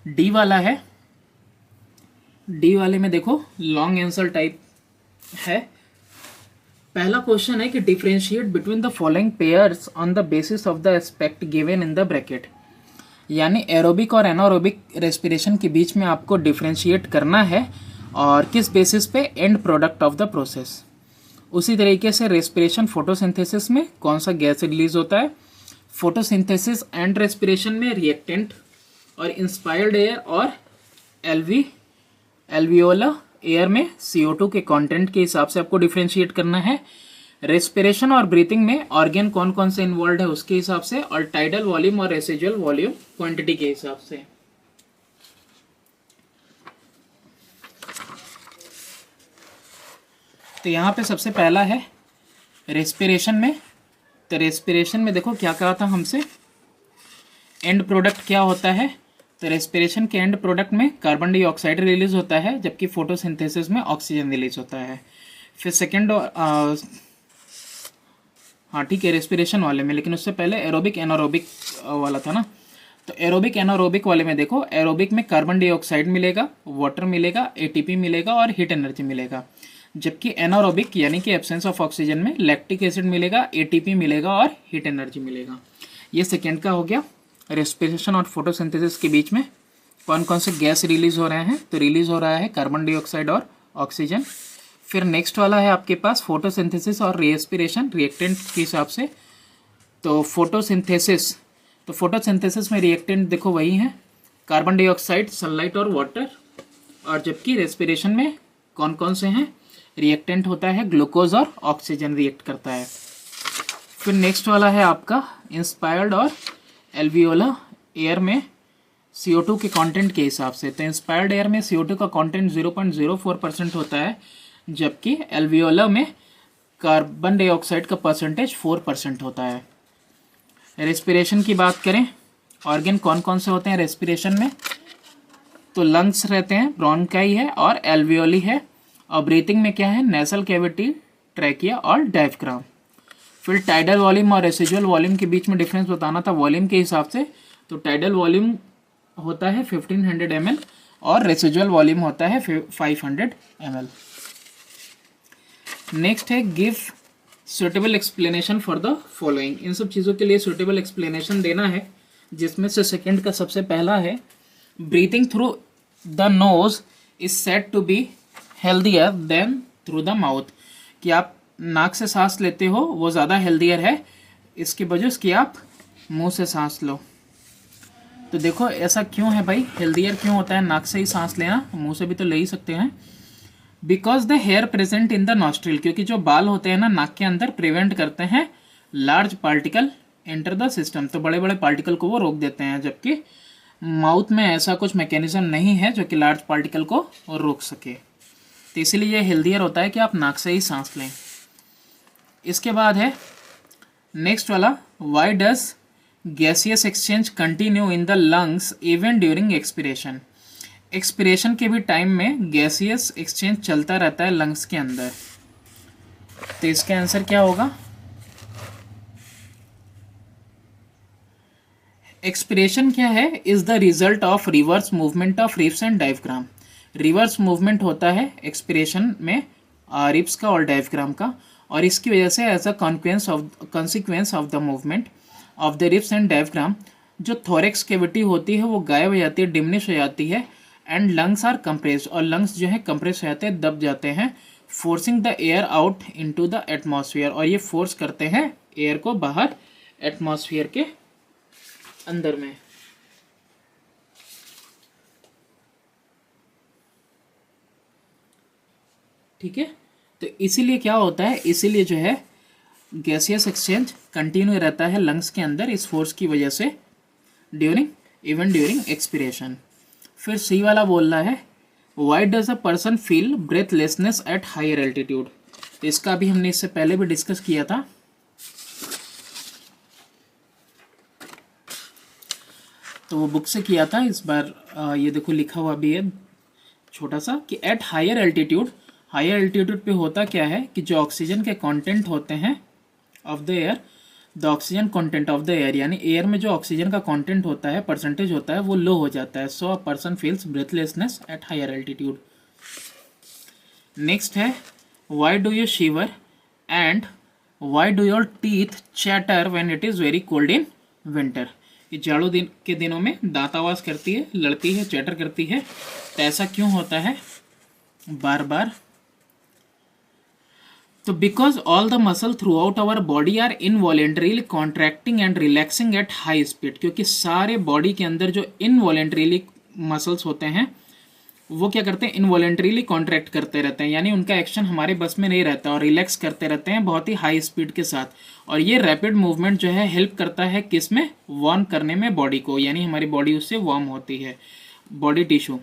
डी वाला है। डी वाले में देखो लॉन्ग आंसर टाइप है। पहला क्वेश्चन है कि differentiate between the following pairs on the basis of the aspect given in the bracket, यानी एरोबिक और एनारोबिक रेस्पिरेशन के बीच में आपको डिफरेंशिएट करना है और किस बेसिस पे, and product of the process. उसी तरीके से रेस्पिरेशन फोटोसिंथेसिस में कौन सा गैस रिलीज होता है, फोटोसिंथेसिस एंड रेस्पिरेशन में रिएक्टेंट और इंस्पायर्ड एयर और एल्वियोला एयर में CO2 के कंटेंट के हिसाब से आपको डिफरेंशिएट करना है। रेस्पिरेशन और ब्रीथिंग में ऑर्गन कौन कौन से इन्वॉल्व है उसके हिसाब से, और टाइडल वॉल्यूम और रेसिजुअल वॉल्यूम क्वांटिटी के हिसाब से। तो यहाँ पे सबसे पहला है रेस्पिरेशन में। तो रेस्पिरेशन में देखो क्या कहा था हमसे, एंड प्रोडक्ट क्या होता है। तो रेस्पिरेशन के एंड प्रोडक्ट में कार्बन डाइऑक्साइड रिलीज होता है, जबकि फोटोसिंथेसिस में ऑक्सीजन रिलीज होता है। फिर सेकेंड हाँ ठीक है रेस्पिरेशन वाले में, लेकिन उससे पहले एरोबिक एनारोबिक वाला था ना। तो एरोबिक एनारोबिक वाले में देखो, एरोबिक में कार्बन डाइऑक्साइड मिलेगा, वाटर मिलेगा, ATP मिलेगा और हीट एनर्जी मिलेगा। जबकि एनारोबिक यानी कि एब्सेंस ऑफ ऑक्सीजन में लैक्टिक एसिड मिलेगा, ATP मिलेगा और हीट एनर्जी मिलेगा। ये सेकेंड का हो गया। रेस्पिरेशन और फोटोसिंथेसिस के बीच में कौन कौन से गैस रिलीज हो रहे हैं, तो रिलीज हो रहा है कार्बन डाइऑक्साइड और ऑक्सीजन। फिर नेक्स्ट वाला है आपके पास फोटोसिंथेसिस और रेस्पिरेशन रिएक्टेंट के हिसाब से। तो फोटोसिंथेसिस में रिएक्टेंट देखो वही है कार्बन डाइऑक्साइड, सनलाइट और वाटर। और जबकि रेस्पिरेशन में कौन कौन से हैं, रिएक्टेंट होता है ग्लूकोज और ऑक्सीजन रिएक्ट करता है। फिर नेक्स्ट वाला है आपका इंस्पायर्ड और एल्वियोला एयर में CO2 के कंटेंट के हिसाब से। तो इंस्पायर्ड एयर में CO2 का कंटेंट 0.04% होता है, जबकि एल्वियोला में कार्बन डाइऑक्साइड का परसेंटेज 4% होता है। रेस्पिरेशन की बात करें, ऑर्गन कौन कौन से होते हैं रेस्पिरेशन में, तो लंग्स रहते हैं, ब्रोंकाई है और एल्वियोली है। और ब्रीथिंग में क्या है, नेसल कैविटी, ट्रैकिया और डायफ्राम। फिर टाइडल वॉल्यूम और रेसिजुअल वॉल्यूम के बीच में डिफरेंस बताना था वॉल्यूम के हिसाब से। तो टाइडल वॉल्यूम होता है 1500 ml और रेसिजुअल वॉल्यूम होता है 500 ml। नेक्स्ट है give suitable explanation for the following. इन सब चीज़ों के लिए सुटेबल एक्सप्लेनेशन देना है, जिसमें से सेकंड का सबसे पहला है breathing through the nose is said to be healthier than through the mouth. कि आप नाक से सांस लेते हो वो ज़्यादा हेल्दियर है इसके बजाय कि आप मुंह से सांस लो। तो देखो ऐसा क्यों है भाई, हेल्दियर क्यों होता है नाक से ही सांस लेना, मुंह से भी तो ले ही सकते हैं। Because the hair present in the nostril, क्योंकि जो बाल होते हैं ना नाक के अंदर प्रिवेंट करते हैं large particle enter the system. तो बड़े बड़े पार्टिकल को वो रोक देते हैं, जबकि माउथ में ऐसा कुछ मैकेनिज्म नहीं है जो कि लार्ज पार्टिकल को रोक सके। तो इसीलिए ये हेल्दियर होता है कि आप नाक से ही सांस लें। इसके बाद है नेक्स्ट वाला, why does gaseous exchange continue in the lungs even during expiration. Expiration के भी टाइम में गैसियस एक्सचेंज चलता रहता है लंग्स के अंदर। तो इसका आंसर क्या होगा, एक्सपिरेशन क्या है, is the result of reverse movement of ribs and diaphragm. Reverse movement होता है एक्सपिरेशन में रिब्स का और डायफ्राम का, और इसकी वजह से as a consequence of the movement of the ribs and diaphragm जो थोरेक्स कैविटी होती है वो गायब हो जाती है, डिमिनिश हो जाती है, एंड लंग्स आर कंप्रेस्ड, और लंग्स जो है कंप्रेस हो जाते हैं, दब जाते हैं, forcing the air out into the atmosphere, और ये फोर्स करते हैं एयर को बाहर एटमॉस्फेयर के अंदर में। ठीक है, तो इसीलिए क्या होता है, इसीलिए जो है गैसियस एक्सचेंज कंटिन्यू रहता है लंग्स के अंदर इस फोर्स की वजह से इवन ड्यूरिंग एक्सपिरेशन। फिर सी वाला बोल रहा है why does a person feel breathlessness at higher altitude. तो इसका भी हमने इससे पहले भी डिस्कस किया था। तो वो बुक से किया था, इस बार ये देखो लिखा हुआ भी है छोटा सा कि एट हायर एल्टीट्यूड पे होता क्या है कि जो ऑक्सीजन के कंटेंट होते हैं of the air, the oxygen content of the air, यानी एयर में जो ऑक्सीजन का कंटेंट होता है, परसेंटेज होता है, वो लो हो जाता है। So a person feels breathlessness at higher altitude. Next है why do you shiver and why do your teeth chatter when it is very cold in winter. ये जाड़ों दिन के दिनों में दांत आवाज़ करती है, लड़ती है, चैटर करती है। तो ऐसा क्यों होता है बार बार, तो because all the muscle throughout our body are involuntarily contracting and relaxing at high speed. क्योंकि सारे बॉडी के अंदर जो इनवॉलेंटरीली मसल्स होते हैं वो क्या करते हैं, इनवॉलेंटरीली कॉन्ट्रैक्ट करते रहते हैं, यानी उनका एक्शन हमारे बस में नहीं रहता, और रिलैक्स करते रहते हैं बहुत ही हाई स्पीड के साथ। और ये रैपिड मूवमेंट जो है हेल्प करता है किस में, वार्म करने में बॉडी को, यानी हमारी बॉडी उससे वार्म होती है, बॉडी टिश्यू।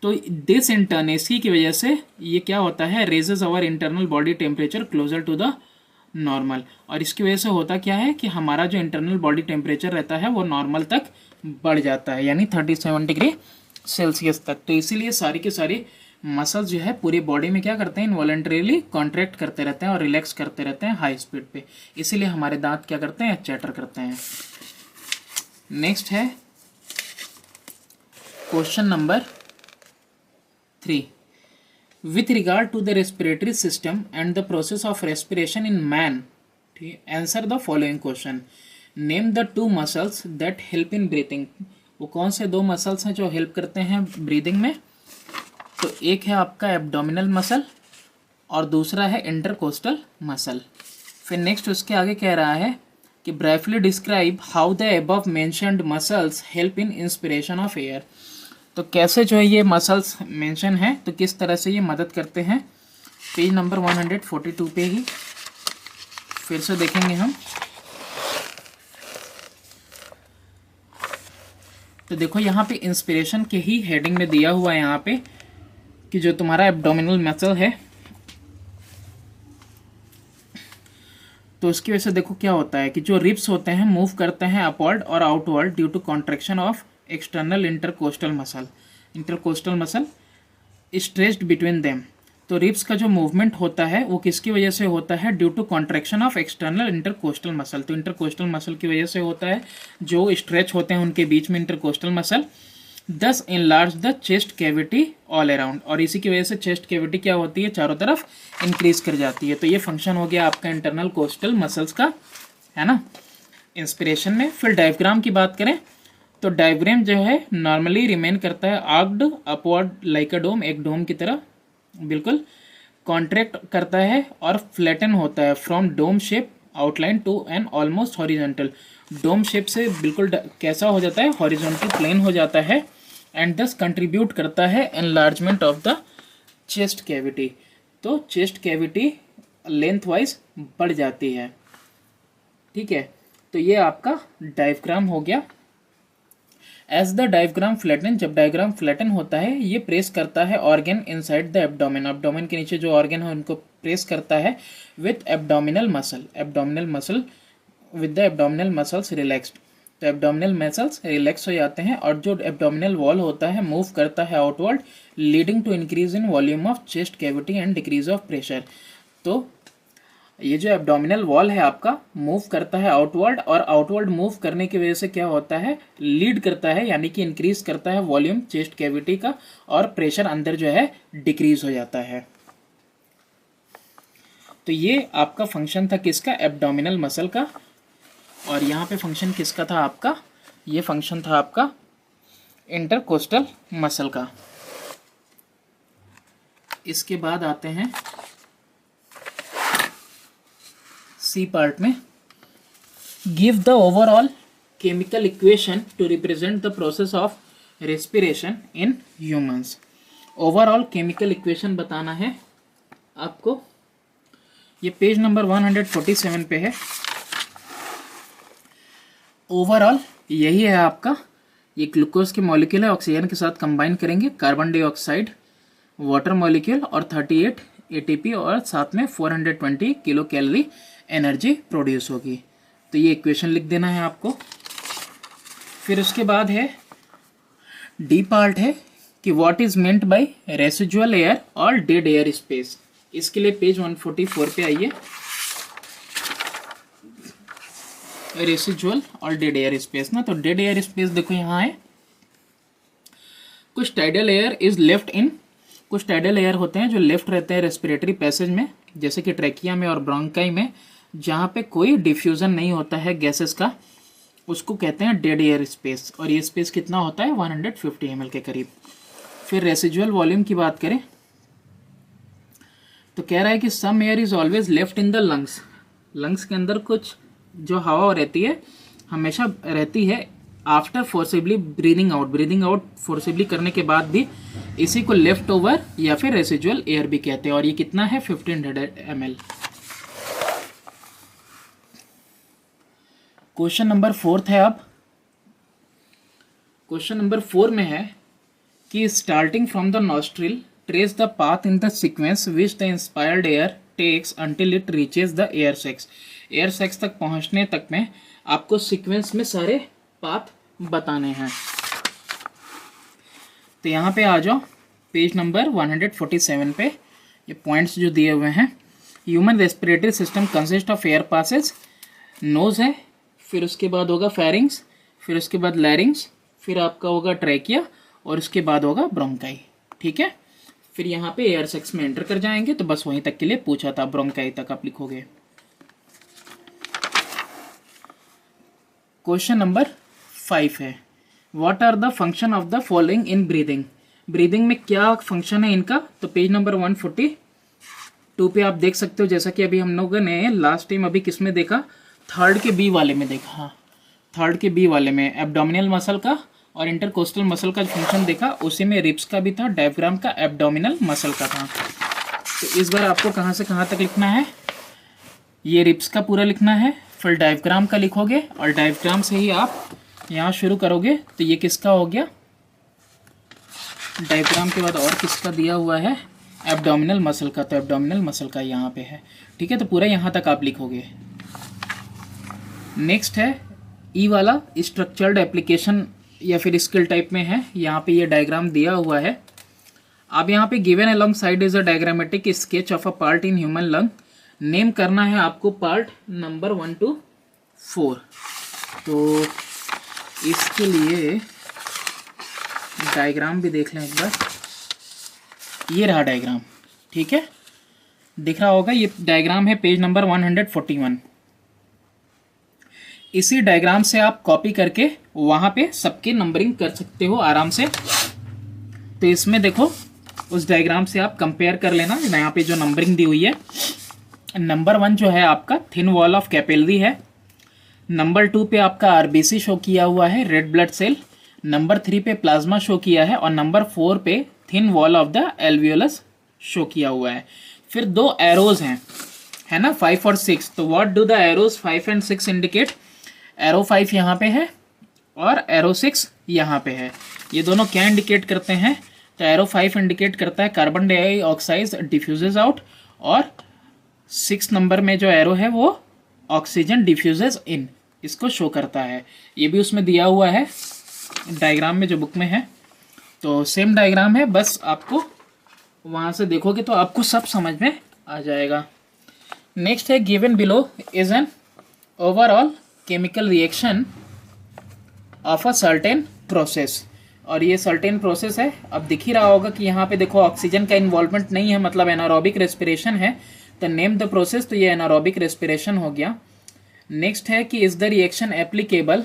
तो दिस इंटर्न, इसी की वजह से ये क्या होता है, raises our internal body temperature closer to the normal. और इसकी वजह से होता क्या है कि हमारा जो इंटरनल बॉडी टेम्परेचर रहता है वो नॉर्मल तक बढ़ जाता है, यानी 37 डिग्री सेल्सियस तक। तो इसीलिए सारी के सारी मसल्स जो है पूरी बॉडी में क्या करते हैं, इनवॉलेंटरीली कॉन्ट्रैक्ट करते रहते हैं और रिलैक्स करते रहते हैं हाई स्पीड पे। इसीलिए हमारे दांत क्या करते हैं, चैटर करते हैं। नेक्स्ट है question number 3, with regard to the respiratory system and the process of respiration in man, answer the following question. Name the 2 muscles that help in breathing. वो कौन से 2 मसल्स हैं जो हेल्प करते हैं ब्रीदिंग में? तो एक है आपका एब्डोमिनल मसल और दूसरा है इंटरकोस्टल मसल। फिर नेक्स्ट उसके आगे कह रहा है कि briefly describe how the above mentioned muscles help in inspiration of air. तो कैसे जो है ये मसल्स मेंशन है, तो किस तरह से ये मदद करते हैं, पेज नंबर 142 पे ही फिर से देखेंगे हम। तो देखो यहाँ पे इंस्पिरेशन के ही हेडिंग में दिया हुआ है यहाँ पे कि जो तुम्हारा एब्डोमिनल मसल है, तो उसकी वजह से देखो क्या होता है कि जो रिब्स होते हैं मूव करते हैं अपवर्ड और outward due to contraction of external intercostal muscle. Intercostal muscle stretched between them. तो रिब्स का जो मूवमेंट होता है वो किसकी वजह से होता है? Due to contraction of external intercostal muscle. तो इंटरकोस्टल मसल की वजह से होता है, जो स्ट्रेच होते हैं उनके बीच में इंटरकोस्टल मसल। दस enlarge the chest cavity all around, और इसी की वजह से चेस्ट कैविटी क्या होती है? चारों तरफ इंक्रीज कर जाती है। तो ये फंक्शन हो गया आपका इंटरनल कोस्टल मसल्स का, है ना, इंस्पिरेशन में। फिर डायग्राम की बात करें तो डायग्राम जो है नॉर्मली रिमेन करता है आर्क्ड अपवर्ड लाइक अ डोम, एक डोम की तरह बिल्कुल कॉन्ट्रैक्ट करता है और फ्लैटन होता है from dome shape outline to an almost horizontal. Dome shape से बिल्कुल कैसा हो जाता है? हॉरिजॉन्टल प्लेन हो जाता है, एंड दस कंट्रीब्यूट करता है enlargement of the chest cavity. तो चेस्ट कैविटी लेंथ वाइज बढ़ जाती है, ठीक है। तो ये आपका डायग्राम हो गया। एज द डायग्राम फ्लैटन, जब डायग्राम फ्लैटन होता है ये प्रेस करता है organ inside the abdomen. Abdomen के नीचे जो ऑर्गन है उनको प्रेस करता है with abdominal muscle. Abdominal muscle with the abdominal muscles relaxed. तो एब्डोमिनल मसल्स रिलैक्स हो जाते हैं और जो एब्डोमिनल वॉल होता है मूव करता है outward, leading to increase in volume of chest cavity and decrease of pressure. तो ये जो एब्डोमिनल वॉल है आपका मूव करता है आउटवर्ड, और आउटवर्ड मूव करने की वजह से क्या होता है? लीड करता है, यानी कि इंक्रीज करता है वॉल्यूम चेस्ट कैविटी का, और प्रेशर अंदर जो है डिक्रीज हो जाता है। तो ये आपका फंक्शन था किसका? एब्डोमिनल मसल का। और यहाँ पे फंक्शन किसका था आपका? ये फंक्शन था आपका इंटरकोस्टल मसल का। इसके बाद आते हैं सी पार्ट में। Give the overall chemical equation two represent the process of respiration in humans. Overall chemical equation बताना है आपको। ये पेज नंबर 147 पे है। ओवरऑल यही है आपका। ये ग्लूकोज के मॉलिक्यूल है, ऑक्सीजन के साथ कंबाइन करेंगे, कार्बन डाइऑक्साइड, वाटर मॉलिक्यूल और 38 एटीपी, और साथ में 420 किलो कैलोरी एनर्जी प्रोड्यूस होगी। तो ये इक्वेशन लिख देना है आपको। फिर उसके बाद है डी पार्ट है कि what is meant by residual air और डेड एयर स्पेस। इसके लिए पेज 144 पे आइए। रेसिजुअल और डेड एयर स्पेस ना, तो डेड एयर स्पेस देखो यहाँ है। कुछ tidal air is left in, कुछ टाइडल एयर होते हैं जो लेफ्ट रहते हैं रेस्पिरेटरी पैसेज में, जैसे कि ट्रैकिया में और ब्रोंकाई में, जहाँ पे कोई डिफ्यूज़न नहीं होता है गैसेस का, उसको कहते हैं डेड एयर स्पेस। और ये स्पेस कितना होता है? 150 ml के करीब। फिर रेसिजुअल वॉल्यूम की बात करें तो कह रहा है कि some air is always left in the lungs. Lungs के अंदर कुछ जो हवा रहती है हमेशा रहती है after forcibly breathing out. Breathing out forcibly करने के बाद भी इसी को लेफ्ट ओवर या फिर रेसिजुअल एयर भी कहते हैं। और ये कितना है? 1500 ml। क्वेश्चन नंबर 4 है। अब क्वेश्चन नंबर 4 में है कि starting from the nostril trace the path in the sequence which the inspired air takes until it reaches the air sacs. Air sacs तक पहुंचने तक में आपको सीक्वेंस में सारे पाथ बताने हैं। तो यहाँ पे आ जाओ पेज नंबर 147 पे। ये पॉइंट्स जो दिए हुए हैं। Human respiratory system consist of air passes. Nose है, फिर उसके बाद होगा फेरिंग्स, फिर उसके बाद लैरिंग्स, फिर आपका होगा ट्रैकिया, और उसके बाद होगा ब्रोंकाई। ठीक है, फिर यहाँ पे एयर सैक्स में एंटर कर जाएंगे। तो बस वहीं तक के लिए पूछा था, ब्रोंकाई तक आप लिखोगे। क्वेश्चन नंबर 5 है, what are the function of the following in breathing. Breathing में क्या फंक्शन है इनका? तो पेज नंबर 142 पे आप देख सकते हो। जैसा कि अभी हम लोगों ने लास्ट टाइम अभी किस में देखा? थर्ड के बी वाले में देखा। हाँ, थर्ड के बी वाले में एब्डोमिनल मसल का और इंटरकोस्टल मसल का फंक्शन देखा। उसी में रिब्स का भी था, डायफ्राम का, एब्डोमिनल मसल का था। तो इस बार आपको कहाँ से कहाँ तक लिखना है? ये रिब्स का पूरा लिखना है, फिर डायफ्राम का लिखोगे, और डायफ्राम से ही आप यहाँ शुरू करोगे तो ये किसका हो गया, डायग्राम के बाद और किसका दिया हुआ है, एब्डोमिनल मसल का, तो एब्डोमिनल मसल का यहाँ पे है, ठीक है। तो पूरा यहाँ तक आप लिखोगे। नेक्स्ट है ई वाला, स्ट्रक्चर्ड एप्लीकेशन या फिर स्किल टाइप में है। यहाँ पे ये डायग्राम दिया हुआ है। अब यहाँ पे given alongside is a diagrammatic sketch of a part in human lung. Name करना है आपको पार्ट नंबर 1 to 4। तो इसके लिए डायग्राम भी देख लें एक बार। ये रहा डायग्राम, ठीक है, दिख रहा होगा। ये डायग्राम है पेज नंबर 141। इसी डायग्राम से आप कॉपी करके वहाँ पे सबकी नंबरिंग कर सकते हो आराम से। तो इसमें देखो, उस डायग्राम से आप कंपेयर कर लेना। यहाँ पे जो नंबरिंग दी हुई है, नंबर 1 जो है आपका थिन वॉल ऑफ कैपिलरी है। नंबर 2 पे आपका आरबीसी शो किया हुआ है, रेड ब्लड सेल। नंबर 3 पे प्लाज्मा शो किया है और नंबर 4 पे thin wall of the alveolus show किया हुआ है। फिर 2 एरोज हैं, है ना, 5 और 6। तो what do the arrows 5 and 6 indicate? Arrow 5 यहाँ पे है और एरो 6 यहाँ पे है। ये दोनों क्या इंडिकेट करते हैं? तो एरो 5 इंडिकेट करता है कार्बन डाइऑक्साइड डिफ्यूजेज आउट, और 6 नंबर में जो एरो है वो ऑक्सीजन डिफ्यूजेज इन, इसको शो करता है। ये भी उसमें दिया हुआ है डायग्राम में, जो बुक में है। तो सेम डायग्राम है, बस आपको वहाँ से देखोगे तो आपको सब समझ में आ जाएगा। नेक्स्ट है given below is an overall chemical reaction of a certain process. और ये सर्टेन प्रोसेस है। अब दिख ही रहा होगा कि यहाँ पे देखो ऑक्सीजन का इन्वॉल्वमेंट नहीं है, मतलब एनारोबिक रेस्पिरेशन है। तो नेम द प्रोसेस, तो ये एनारोबिक रेस्पिरेशन हो गया। नेक्स्ट है कि is the reaction applicable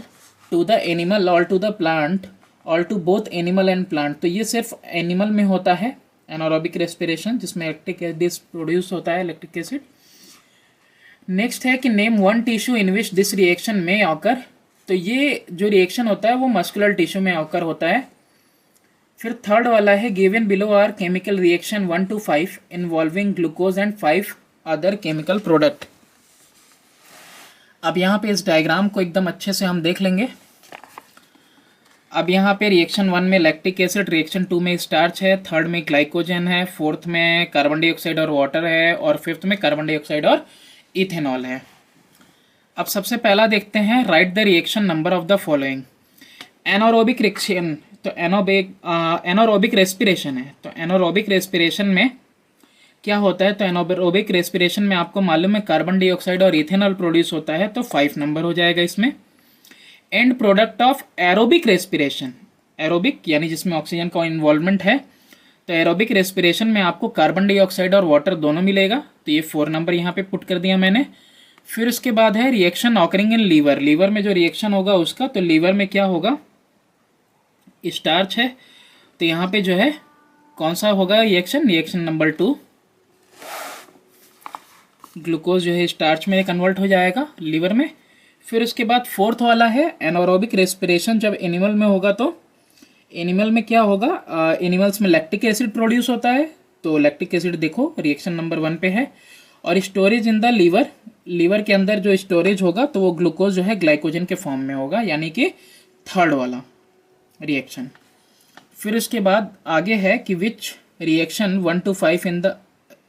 to the animal और टू द प्लांट और to both animal and plant. तो ये सिर्फ एनिमल में होता है एनारोबिक रेस्पिरेशन, जिसमें लैक्टिक एसिड प्रोड्यूस होता है, लैक्टिक एसिड। नेक्स्ट है कि name 1 tissue in which this reaction में ऑकर। तो ये जो रिएक्शन होता है वो मस्कुलर टिश्यू में ऑकर होता है। फिर थर्ड वाला है given below are chemical reaction 1 to 5 involving glucose and 5 other chemical product. अब यहाँ पे इस डायग्राम को एकदम अच्छे से हम देख लेंगे। अब यहाँ पे रिएक्शन 1 में लैक्टिक एसिड, रिएक्शन 2 में स्टार्च है, थर्ड में ग्लाइकोजन है, फोर्थ में कार्बन डाइऑक्साइड और वाटर है, और फिफ्थ में कार्बन डाइऑक्साइड और इथेनॉल है। अब सबसे पहला देखते हैं, right the reaction number of the following. Anaerobic reaction, तो एनारोबिक रेस्पिरेशन है। तो एनारोबिक रेस्पिरेशन में क्या होता है? तो एनारोबिक रेस्पिरेशन में आपको मालूम है कार्बन डाइऑक्साइड और इथेनॉल प्रोड्यूस होता है, तो 5 नंबर हो जाएगा इसमें। And product of aerobic respiration, aerobic यानी जिसमें ऑक्सीजन का इन्वॉल्वमेंट है, तो एरोबिक रेस्पिरेशन में आपको कार्बन डाइऑक्साइड और वाटर दोनों मिलेगा, तो ये 4 नंबर यहाँ पे पुट कर दिया मैंने। फिर उसके बाद है reaction occurring in liver. Liver में जो रिएक्शन होगा उसका, तो लीवर में क्या होगा? स्टार्च है, तो यहाँ पे जो है कौन सा होगा रिएक्शन? रिएक्शन नंबर 2, ग्लूकोज जो है स्टार्च में कन्वर्ट हो जाएगा लीवर में। फिर उसके बाद फोर्थ वाला है एनारोबिक रेस्पिरेशन। जब एनिमल में होगा तो एनिमल में क्या होगा? एनिमल्स में लैक्टिक एसिड प्रोड्यूस होता है, तो लैक्टिक एसिड देखो रिएक्शन नंबर 1 पे है। और storage in the liver, liver के अंदर जो स्टोरेज होगा तो वो ग्लूकोज जो है ग्लाइकोजन के फॉर्म में होगा, यानी कि थर्ड वाला रिएक्शन। फिर उसके बाद आगे है कि which reaction 1 to 5 in the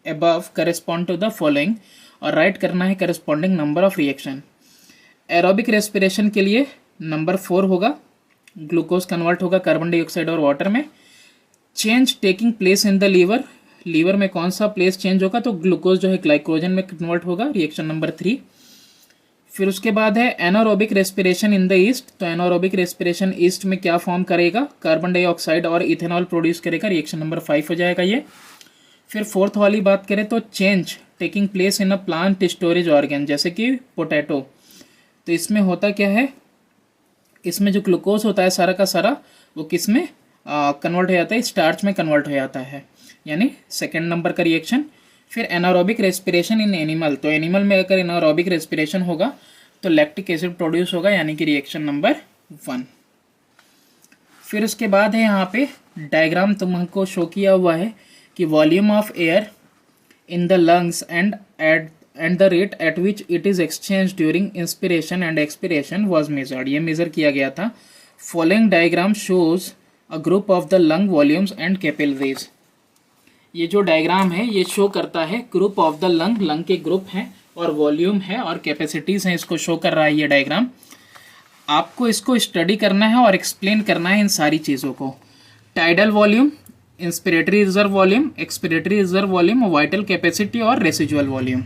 above correspond to the following, और राइट करना है corresponding number of reaction. Aerobic respiration के लिए नंबर 4 होगा, ग्लूकोज कन्वर्ट होगा कार्बन डाइऑक्साइड और वाटर में। Change taking place in the liver, liver में कौन सा प्लेस चेंज होगा? तो ग्लूकोज जो है ग्लाइकोजन में कन्वर्ट होगा, रिएक्शन नंबर 3। फिर उसके बाद है anaerobic respiration in the east. तो एनारोबिक रेस्पिरेशन ईस्ट में क्या फॉर्म करेगा? कार्बन डाइऑक्साइड और इथेनॉल प्रोड्यूस करेगा, रिएक्शन नंबर 5 हो जाएगा ये। फिर फोर्थ वाली बात करें तो change taking place in a plant storage organ, जैसे कि पोटैटो। तो इसमें होता क्या है? इसमें जो ग्लूकोज होता है सारा का सारा वो किस में कन्वर्ट हो जाता है? स्टार्च में कन्वर्ट हो जाता है, यानी सेकेंड नंबर का रिएक्शन। फिर एनारोबिक रेस्पिरेशन इन एनिमल, तो एनिमल में अगर एनारोबिक रेस्पिरेशन होगा तो लैक्टिक एसिड प्रोड्यूस होगा, यानी कि रिएक्शन नंबर 1। फिर उसके बाद है यहाँ पे डायग्राम तुमको शो किया हुआ है कि volume of air in the lungs and at and the rate at which it is exchanged during inspiration and expiration was measured. ये measure किया गया था. Following diagram shows a group of the lung volumes and capillaries. ये जो diagram है ये show करता है ग्रुप ऑफ द लंग के ग्रुप हैं और वॉल्यूम है और कैपेसिटीज़ हैं, इसको शो कर रहा है ये डायग्राम. आपको इसको स्टडी करना है और एक्सप्लेन करना है इन सारी चीज़ों को. Tidal volume, inspiratory reserve volume, expiratory reserve volume, vital capacity और रेसिजुअल वॉल्यूम.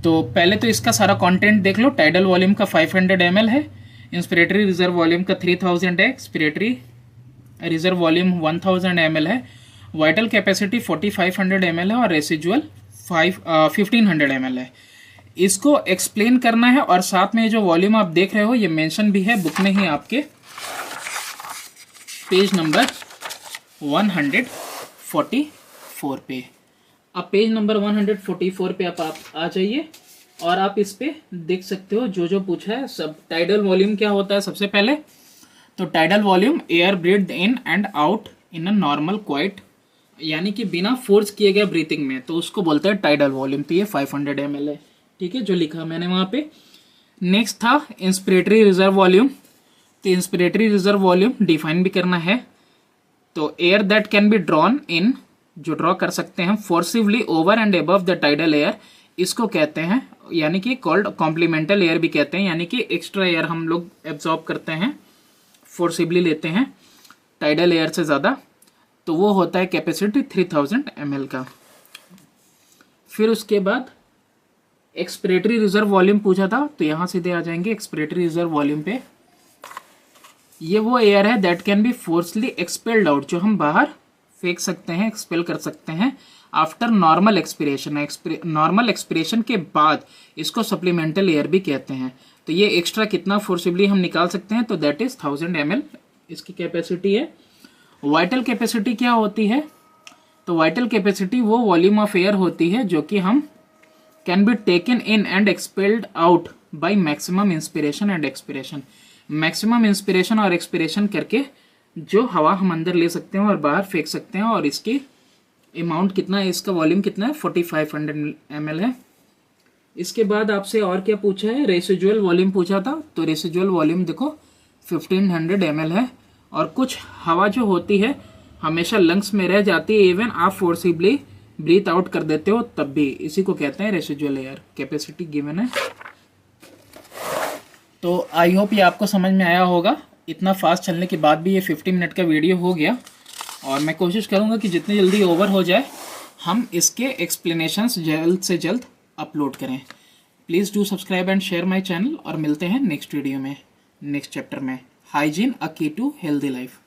तो पहले तो इसका सारा कंटेंट देख लो. टाइडल वॉल्यूम का 500 ml है, इंस्पिरेटरी रिजर्व वॉल्यूम का 3000 है, एक्सपिरेटरी रिजर्व वॉल्यूम 1000 ml है, वाइटल कैपेसिटी 4500 ml है और रेसिजुअल 1500 ml है. इसको एक्सप्लेन करना है और साथ में जो वॉल्यूम आप देख रहे हो ये मेंशन भी है बुक में ही आपके पेज नंबर 144 पे. अब पेज नंबर 144 पे आप आ जाइए और आप इस पे देख सकते हो जो पूछा है सब. टाइडल वॉल्यूम क्या होता है सबसे पहले तो tidal volume air breathed in and out in a normal quite, यानी कि बिना फोर्स किए गए ब्रीथिंग में, तो उसको बोलते हैं टाइडल वॉल्यूम. तो ये 500 ml है, ठीक है, जो लिखा मैंने वहाँ पे. नेक्स्ट था इंस्पिरेटरी रिजर्व वॉल्यूम. तो इंस्पिरेटरी रिजर्व वॉल्यूम डिफाइन भी करना है. तो air that can be drawn in, जो ड्रॉ कर सकते हैं forcibly over and above the tidal air, इसको कहते हैं, यानी कि कॉल्ड कॉम्प्लीमेंटल एयर भी कहते हैं, यानी कि एक्स्ट्रा एयर हम लोग एब्जॉर्ब करते हैं, फोर्सिबली लेते हैं टाइडल एयर से ज़्यादा, तो वो होता है कैपेसिटी 3000 ml का. फिर उसके बाद एक्सपिरेटरी रिजर्व वॉल्यूम पूछा था, तो यहाँ सीधे आ जाएंगे एक्सपिरेटरी रिजर्व वॉल्यूम पे. ये वो एयर है that can be forcibly expelled out, जो हम बाहर फेंक सकते हैं, एक्सपेल कर सकते हैं after normal expiration. Normal expiration के बाद इसको सप्लीमेंटल एयर भी कहते हैं. तो ये एक्स्ट्रा कितना फोर्सिबली हम निकाल सकते हैं, तो दैट इज 1000 ml इसकी कैपेसिटी है. वाइटल कैपेसिटी क्या होती है, तो वाइटल कैपेसिटी वो वॉल्यूम ऑफ एयर होती है जो कि हम can be taken in and expelled out by maximum inspiration and expiration. Maximum inspiration और एक्सपिरेशन करके जो हवा हम अंदर ले सकते हैं और बाहर फेंक सकते हैं, और इसकी अमाउंट कितना है, इसका वॉल्यूम कितना है, 4500 ml है. इसके बाद आपसे और क्या पूछा है, रेसिजुअल वॉल्यूम पूछा था. तो रेसिजुअल वॉल्यूम देखो 1500 ml है, और कुछ हवा जो होती है हमेशा लंग्स में रह जाती है, इवन आप फोर्सिबली ब्रीथ आउट कर देते हो तब भी, इसी को कहते हैं रेसिजुअल एयर. कैपेसिटी गिवन है. तो आई होप ये आपको समझ में आया होगा. इतना फास्ट चलने के बाद भी ये 50 मिनट का वीडियो हो गया, और मैं कोशिश करूँगा कि जितनी जल्दी ओवर हो जाए हम इसके एक्सप्लेनेशंस जल्द से जल्द अपलोड करें. Please do subscribe and share my channel, और मिलते हैं नेक्स्ट वीडियो में, नेक्स्ट चैप्टर में. हाइजीन अ की टू हेल्दी लाइफ.